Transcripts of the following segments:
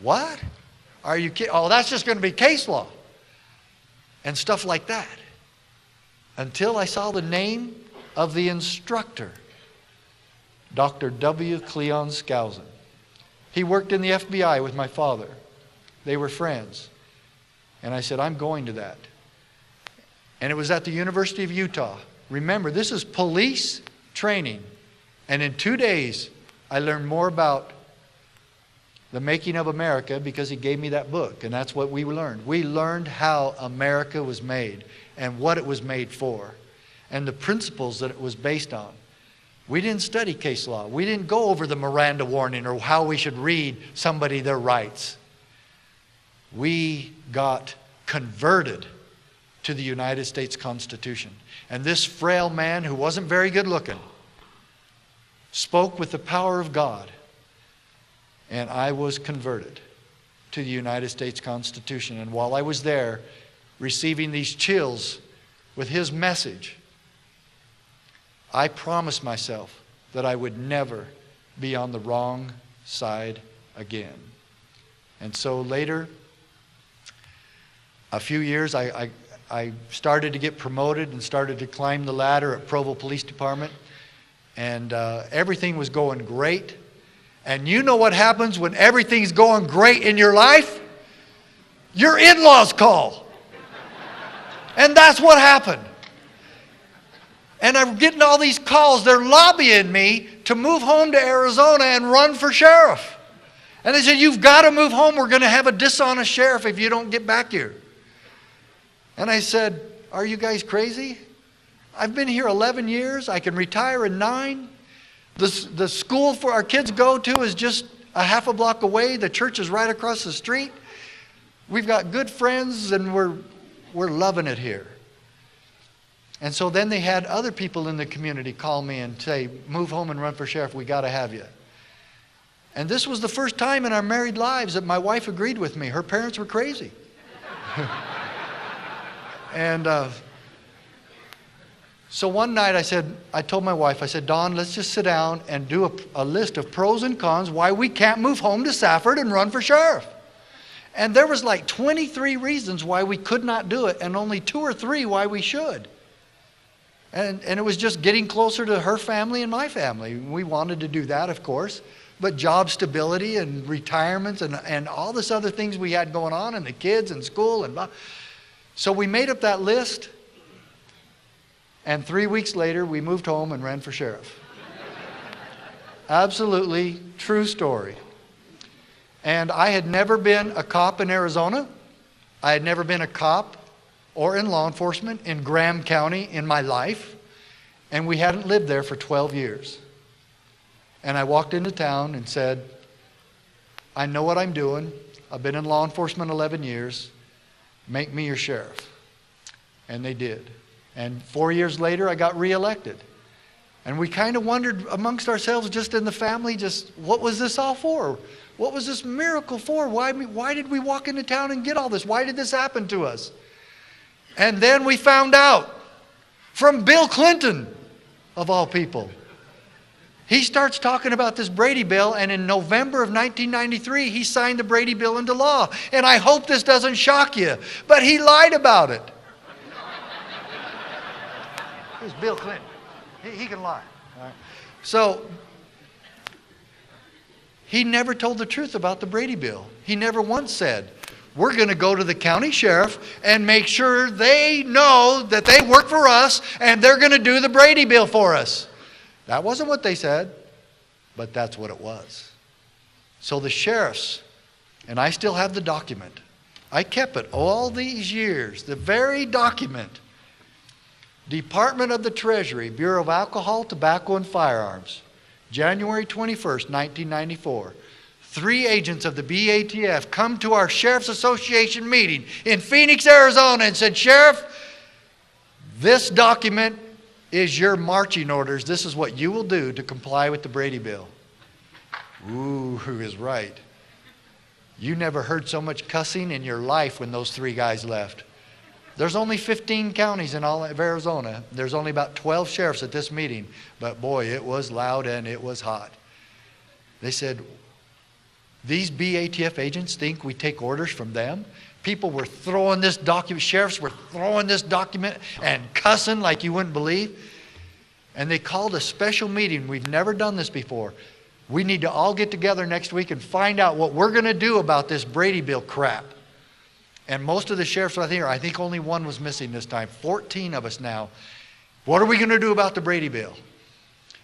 What? Are you kidding? Oh, that's just going to be case law. And stuff like that. Until I saw the name of the instructor, Dr. W. Cleon Skousen. He worked in the FBI with my father. They were friends. And I said, I'm going to that. And it was at the University of Utah. Remember, this is police training. And in 2 days, I learned more about the making of America because he gave me that book. And that's what we learned. We learned how America was made and what it was made for and the principles that it was based on. We didn't study case law. We didn't go over the Miranda warning or how we should read somebody their rights. We got converted to the United States Constitution. And this frail man who wasn't very good looking spoke with the power of God. And I was converted to the United States Constitution. And while I was there receiving these chills with his message, I promised myself that I would never be on the wrong side again. And so later, a few years, I started to get promoted and started to climb the ladder at Provo Police Department. And everything was going great. And you know what happens when everything's going great in your life? Your in-laws call. And that's what happened. And I'm getting all these calls. They're lobbying me to move home to Arizona and run for sheriff. And they said, you've got to move home. We're going to have a dishonest sheriff if you don't get back here. And I said, are you guys crazy? I've been here 11 years. I can retire in 9. The school for our kids go to is just a half a block away. The church is right across the street. We've got good friends and we're loving it here. And so then they had other people in the community call me and say, move home and run for sheriff. We got to have you. And this was the first time in our married lives that my wife agreed with me. Her parents were crazy. And so one night I told my wife, I said, Dawn, let's just sit down and do a list of pros and cons why we can't move home to Safford and run for sheriff. And there was like 23 reasons why we could not do it and only 2 or 3 why we should. And it was just getting closer to her family and my family. We wanted to do that, of course. But job stability and retirements and all this other things we had going on and the kids and school and blah. So we made up that list. And 3 weeks later, we moved home and ran for sheriff. Absolutely true story. And I had never been a cop in Arizona. I had never been a cop or in law enforcement in Graham County in my life. And we hadn't lived there for 12 years. And I walked into town and said, I know what I'm doing. I've been in law enforcement 11 years. Make me your sheriff. And they did. And 4 years later, I got reelected. And we kind of wondered amongst ourselves, just in the family, just what was this all for? What was this miracle for? Why did we walk into town and get all this? Why did this happen to us? And then we found out from Bill Clinton, of all people. He starts talking about this Brady Bill, and in November of 1993, he signed the Brady Bill into law. And I hope this doesn't shock you, but he lied about it. It's Bill Clinton. He can lie. All right. So, he never told the truth about the Brady Bill. He never once said, we're going to go to the county sheriff and make sure they know that they work for us and they're going to do the Brady Bill for us. That wasn't what they said, but that's what it was. So the sheriffs, and I still have the document. I kept it all these years, the very document. Department of the Treasury, Bureau of Alcohol, Tobacco, and Firearms, January 21st, 1994. 3 agents of the BATF come to our Sheriff's Association meeting in Phoenix, Arizona and said, Sheriff, this document is your marching orders. This is what you will do to comply with the Brady Bill. Ooh, who is right? You never heard so much cussing in your life when those 3 guys left. There's only 15 counties in all of Arizona. There's only about 12 sheriffs at this meeting. But boy, it was loud and it was hot. They said, These BATF agents think we take orders from them. People were throwing this document, sheriffs were throwing this document and cussing like you wouldn't believe. And they called a special meeting. We've never done this before. We need to all get together next week and find out what we're going to do about this Brady Bill crap. And most of the sheriffs I think only one was missing this time. 14 of us now. What are we going to do about the Brady Bill?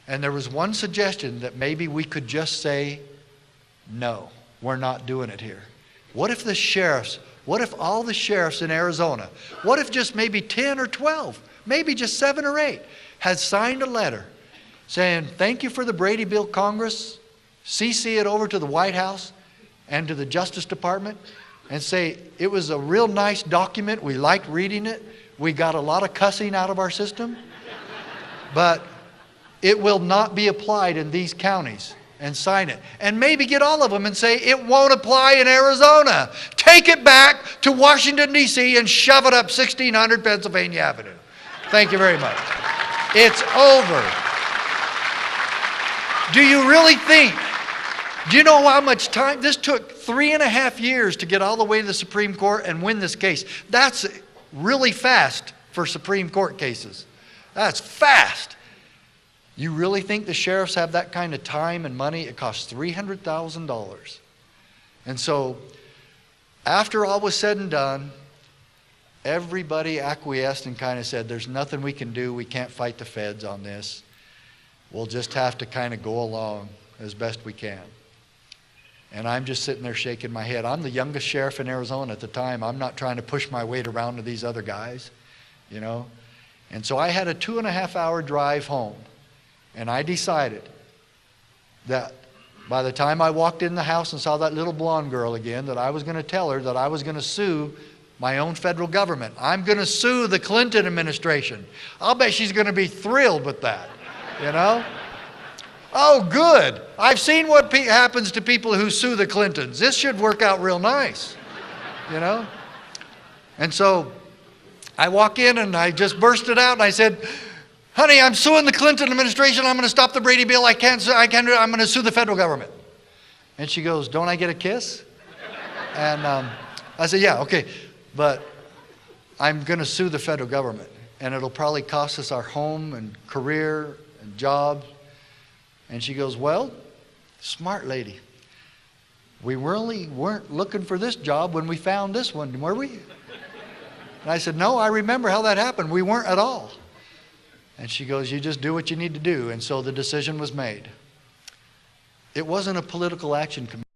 And there was one suggestion that maybe we could just say, no, we're not doing it here. What if all the sheriffs in Arizona, what if just maybe 10 or 12, maybe just 7 or 8, had signed a letter saying, thank you for the Brady Bill, Congress, CC it over to the White House and to the Justice Department, and say, it was a real nice document, we liked reading it, we got a lot of cussing out of our system, but it will not be applied in these counties. And sign it. And maybe get all of them and say, it won't apply in Arizona. Take it back to Washington, D.C. and shove it up 1600 Pennsylvania Avenue. Thank you very much. It's over. Do you really think, do you know how much time? This took 3.5 years to get all the way to the Supreme Court and win this case. That's really fast for Supreme Court cases. That's fast. You really think the sheriffs have that kind of time and money? It costs $300,000. And so, after all was said and done, everybody acquiesced and kind of said, there's nothing we can do. We can't fight the feds on this. We'll just have to kind of go along as best we can. And I'm just sitting there shaking my head. I'm the youngest sheriff in Arizona at the time. I'm not trying to push my weight around to these other guys, you know. And so I had a 2.5-hour drive home. And I decided that by the time I walked in the house and saw that little blonde girl again, that I was going to tell her that I was going to sue my own federal government. I'm going to sue the Clinton administration. I'll bet she's going to be thrilled with that, you know? Oh, good. I've seen what happens to people who sue the Clintons. This should work out real nice, you know? And so I walk in and I just bursted out and I said, honey, I'm suing the Clinton administration. I'm going to stop the Brady Bill. I'm going to sue the federal government. And she goes, don't I get a kiss? And I said, yeah, okay. But I'm going to sue the federal government. And it'll probably cost us our home and career and jobs. And she goes, well, smart lady. We really weren't looking for this job when we found this one, were we? And I said, no, I remember how that happened. We weren't at all. And she goes, you just do what you need to do. And so the decision was made. It wasn't a political action committee.